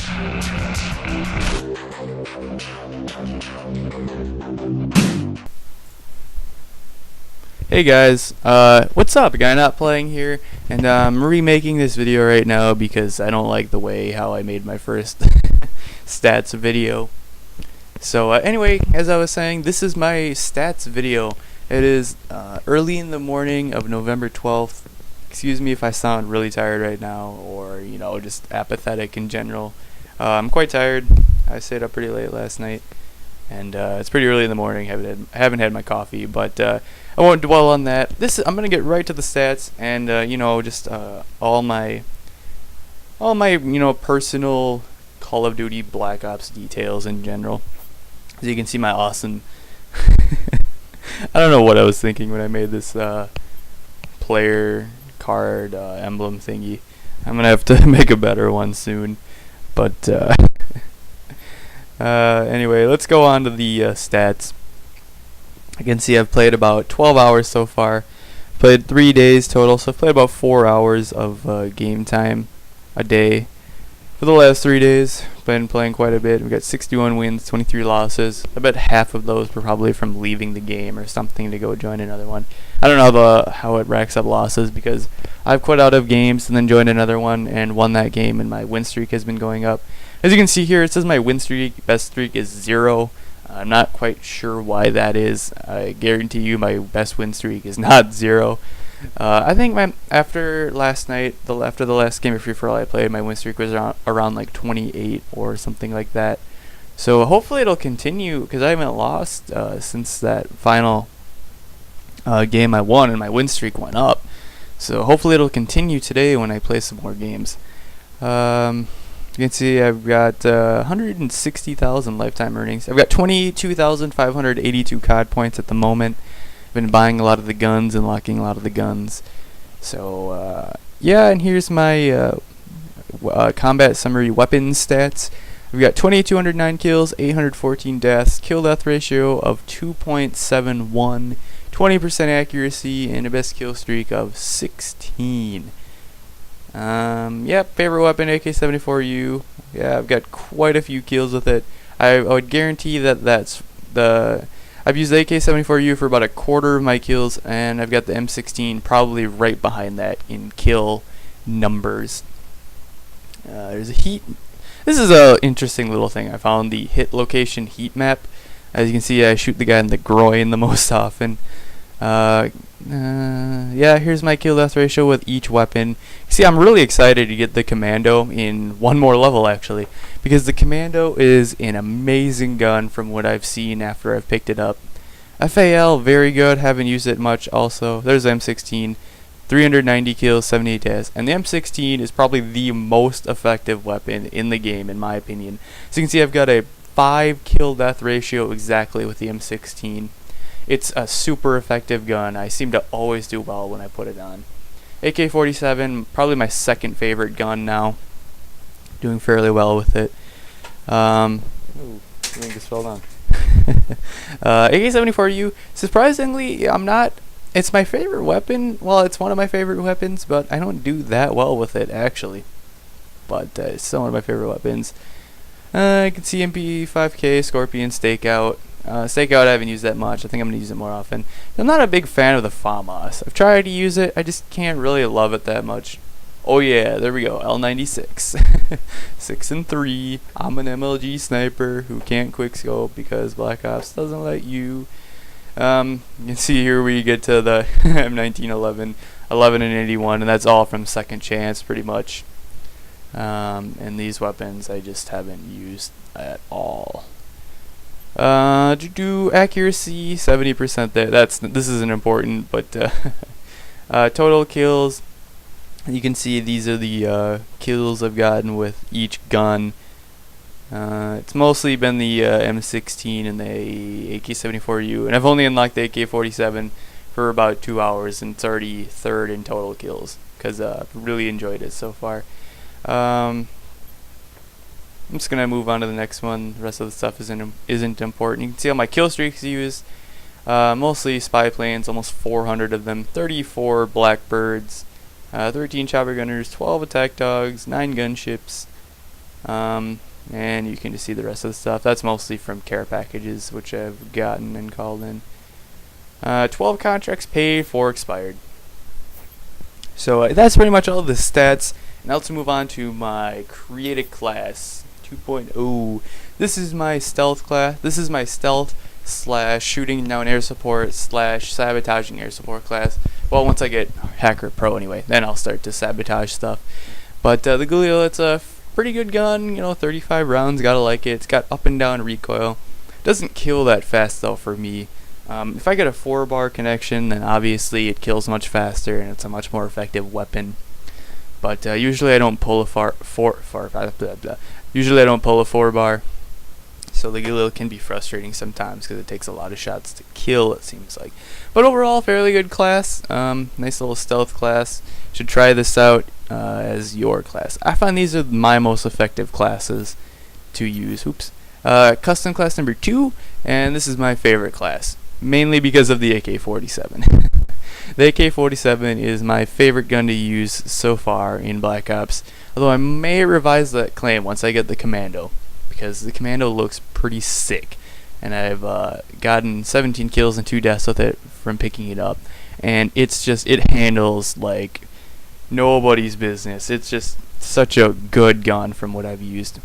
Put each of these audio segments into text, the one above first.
Hey guys, what's up? Guy Not Playing here, and I'm remaking this video right now because I don't like the way how I made my first stats video. So anyway, as I was saying, this is my stats video. It is early in the morning of November 12th. Excuse me if I sound really tired right now, or just apathetic in general. I'm quite tired. I stayed up pretty late last night, and it's pretty early in the morning. Haven't had my coffee, but I won't dwell on that. I'm gonna get right to the stats, and just all my personal Call of Duty Black Ops details in general. As you can see, my awesome. I don't know what I was thinking when I made this player card emblem thingy. I'm gonna have to make a better one soon, but anyway, let's go on to the stats. You can see I've played about 12 hours so far. Played 3 days total, so I've played about 4 hours of game time a day for the last 3 days. Been playing quite a bit. We've got 61 wins, 23 losses. I bet half of those were probably from leaving the game or something to go join another one. I don't know how it racks up losses, because I've quit out of games and then joined another one and won that game, and my win streak has been going up. As you can see here, it says my win streak, best streak is 0. I'm not quite sure why that is. I guarantee you my best win streak is not 0. I think after last night, after the last game of Free For All I played, my win streak was around like 28 or something like that. So hopefully it'll continue, because I haven't lost since that final game I won, and my win streak went up. So hopefully it'll continue today when I play some more games. You can see I've got 160,000 lifetime earnings. I've got 22,582 COD points at the moment. I've been buying a lot of the guns and locking a lot of the guns. So yeah, and here's my combat summary weapons stats. We've got 2,209 kills, 814 deaths, kill death ratio of 2.71, 20% accuracy, and a best kill streak of 16. Yep, favorite weapon AK-74U. Yeah, I've got quite a few kills with it. I would guarantee that's I've used the AK-74U for about a quarter of my kills, and I've got the M16 probably right behind that in kill numbers. There's a heat. This is a interesting little thing. I found the hit location heat map. As you can see, I shoot the guy in the groin the most often. Yeah, here's my kill death ratio with each weapon. See, I'm really excited to get the Commando in one more level, actually, because the Commando is an amazing gun from what I've seen after I've picked it up. FAL, very good. Haven't used it much also. There's M16. 390 kills, 78 deaths. And the M16 is probably the most effective weapon in the game, in my opinion. So you can see I've got a 5 kill death ratio exactly with the M16. It's a super effective gun. I seem to always do well when I put it on. AK-47, probably my second favorite gun now. Doing fairly well with it. Ooh, I think this fell down. AK-74U, surprisingly, it's my favorite weapon. Well, it's one of my favorite weapons, but I don't do that well with it, actually. But it's still one of my favorite weapons. You can see MP5K, Scorpion, Stakeout. Stakeout I haven't used that much. I think I'm going to use it more often. I'm not a big fan of the FAMAS. I've tried to use it. I just can't really love it that much. Oh yeah, there we go. L96. 6 and 3. I'm an MLG sniper who can't quickscope because Black Ops doesn't let you. You can see here we get to the M1911, 11 and 81, and that's all from Second Chance pretty much. And these weapons I just haven't used at all. Accuracy 70% there. This isn't important, but total kills. You can see these are the kills I've gotten with each gun. It's mostly been the M16 and the AK-74U, and I've only unlocked the AK-47 for about 2 hours, and it's already third in total kills because I've really enjoyed it so far. I'm just gonna move on to the next one. The rest of the stuff isn't important. You can see all my kill streaks used. Mostly spy planes, almost 400 of them. 34 Blackbirds, 13 chopper gunners, 12 attack dogs, 9 gunships, And you can just see the rest of the stuff. That's mostly from care packages, which I've gotten and called in. 12 contracts paid, 4 expired. So that's pretty much all of the stats. Now let's move on to my created class 2.0. This is my stealth class. This is my stealth / shooting down air support / sabotaging air support class. Well, once I get Hacker Pro anyway, then I'll start to sabotage stuff. But the Galil, it's a pretty good gun, 35 rounds, gotta like it. It's got up and down recoil. Doesn't kill that fast though for me. If I get a 4-bar connection, then obviously it kills much faster and it's a much more effective weapon. But usually I don't pull a Usually I don't pull a 4-bar. So the Galil can be frustrating sometimes because it takes a lot of shots to kill, it seems like. But overall, fairly good class. Nice little stealth class. Should try this out as your class. I find these are my most effective classes to use. Oops. Custom class number 2, and this is my favorite class, mainly because of the AK-47. The AK-47 is my favorite gun to use so far in Black Ops, although I may revise that claim once I get the Commando, because the Commando looks pretty sick, and I've gotten 17 kills and 2 deaths with it from picking it up, and it handles like nobody's business. It's just such a good gun from what I've used.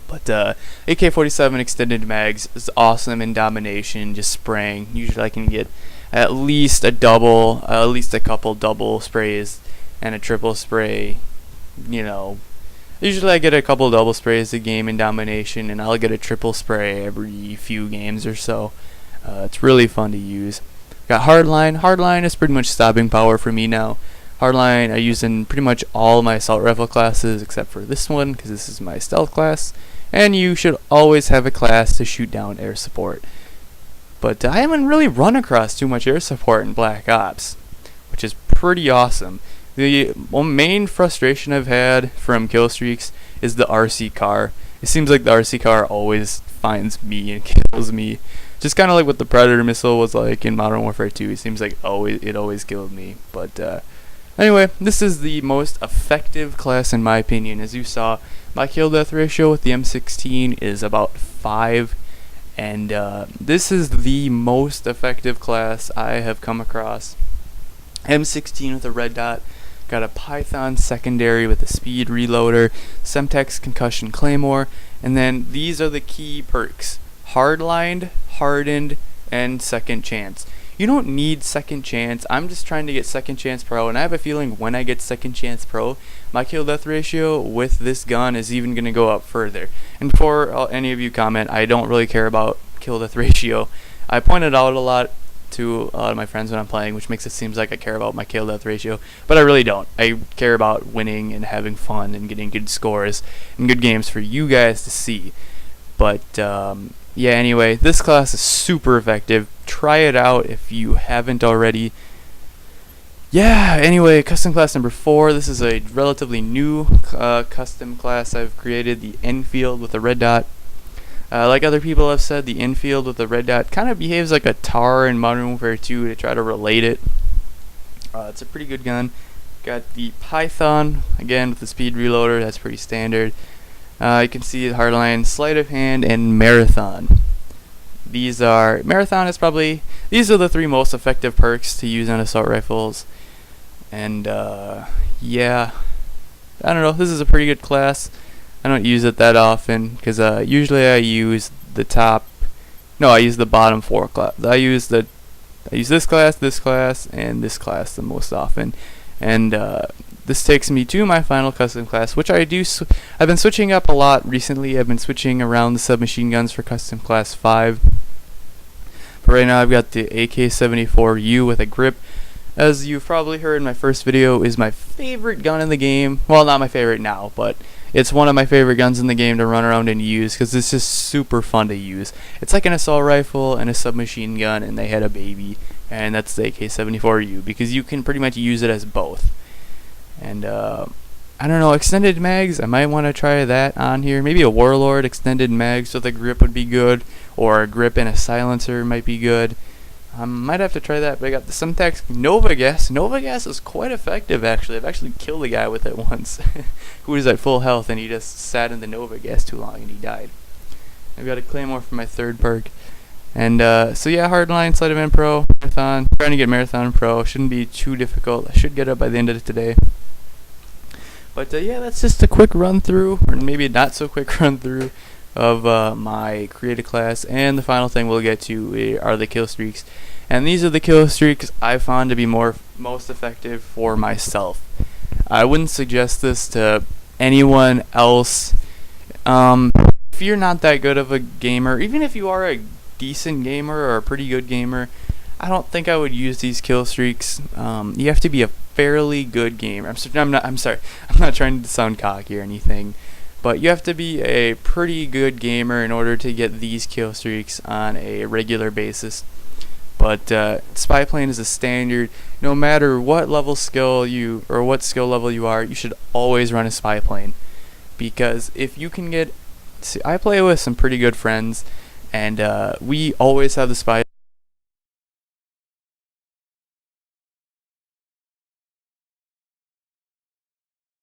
But AK-47 extended mags is awesome in domination, just spraying. Usually I can get at least a couple double sprays and a triple spray. Usually I get a couple double sprays a game in domination, and I'll get a triple spray every few games or so. It's really fun to use. Got hardline. Hardline is pretty much stopping power for me now. Hardline I use in pretty much all my assault rifle classes except for this one, because this is my stealth class. And you should always have a class to shoot down air support. But I haven't really run across too much air support in Black Ops, which is pretty awesome. The main frustration I've had from kill streaks is the RC car. It seems like the RC car always finds me and kills me. Just kind of like what the Predator missile was like in Modern Warfare 2. It seems like it always killed me. But anyway, this is the most effective class in my opinion. As you saw, my kill death ratio with the M16 is about 5. And this is the most effective class I have come across. M16 with a red dot. Got a Python secondary with a speed reloader, Semtex concussion claymore, and then these are the key perks: hardlined, hardened, and second chance. You don't need second chance. I'm just trying to get second chance pro, and I have a feeling when I get second chance pro, my kill death ratio with this gun is even going to go up further. And before any of you comment, I don't really care about kill death ratio. I point it out a lot to a lot of my friends when I'm playing, which makes it seem like I care about my kill death ratio, but I really don't. I care about winning and having fun and getting good scores and good games for you guys to see. But yeah, anyway, this class is super effective. Try it out if you haven't already. Yeah, anyway, custom class number 4. This is a relatively new custom class I've created, the Enfield with a red dot. Like other people have said, the Enfield with the red dot kind of behaves like a TAR in Modern Warfare 2 to try to relate it. It's a pretty good gun. Got the Python, again with the speed reloader, that's pretty standard. You can see the hardline, sleight of hand, and marathon. These are the 3 most effective perks to use on assault rifles. And yeah, I don't know, this is a pretty good class. I don't use it that often because usually I use the bottom 4 class. I use this class, and this class the most often. And this takes me to my final custom class, which I've been switching up a lot recently. I've been switching around the submachine guns for custom class 5. But right now I've got the AK-74U with a grip. As you've probably heard in my first video, is my favorite gun in the game. Well, not my favorite now, but it's one of my favorite guns in the game to run around and use because it's just super fun to use. It's like an assault rifle and a submachine gun, and they had a baby, and that's the AK-74U because you can pretty much use it as both. And I don't know, extended mags, I might want to try that on here. Maybe a Warlord extended mags with a grip would be good, or a grip and a silencer might be good. I might have to try that, but I got the Semtex Nova Gas. Nova Gas is quite effective, actually. I've actually killed a guy with it once who was at full health, and he just sat in the Nova Gas too long, and he died. I've got a Claymore for my third perk. And so yeah, Hardline, Sleight of Hand Pro, Marathon. Trying to get Marathon Pro. Shouldn't be too difficult. I should get it by the end of today. But yeah, that's just a quick run through, or maybe not so quick run through, of my creative class. And the final thing we'll get to are the kill streaks. And these are the kill streaks I found to be most effective for myself. I wouldn't suggest this to anyone else. If you're not that good of a gamer, even if you are a decent gamer or a pretty good gamer, I don't think I would use these kill streaks. You have to be a fairly good gamer. I'm not trying to sound cocky or anything, but you have to be a pretty good gamer in order to get these kill streaks on a regular basis. But spy plane is a standard. No matter what level skill what skill level you are, you should always run a spy plane, because if you can get, I play with some pretty good friends, and we always have the spy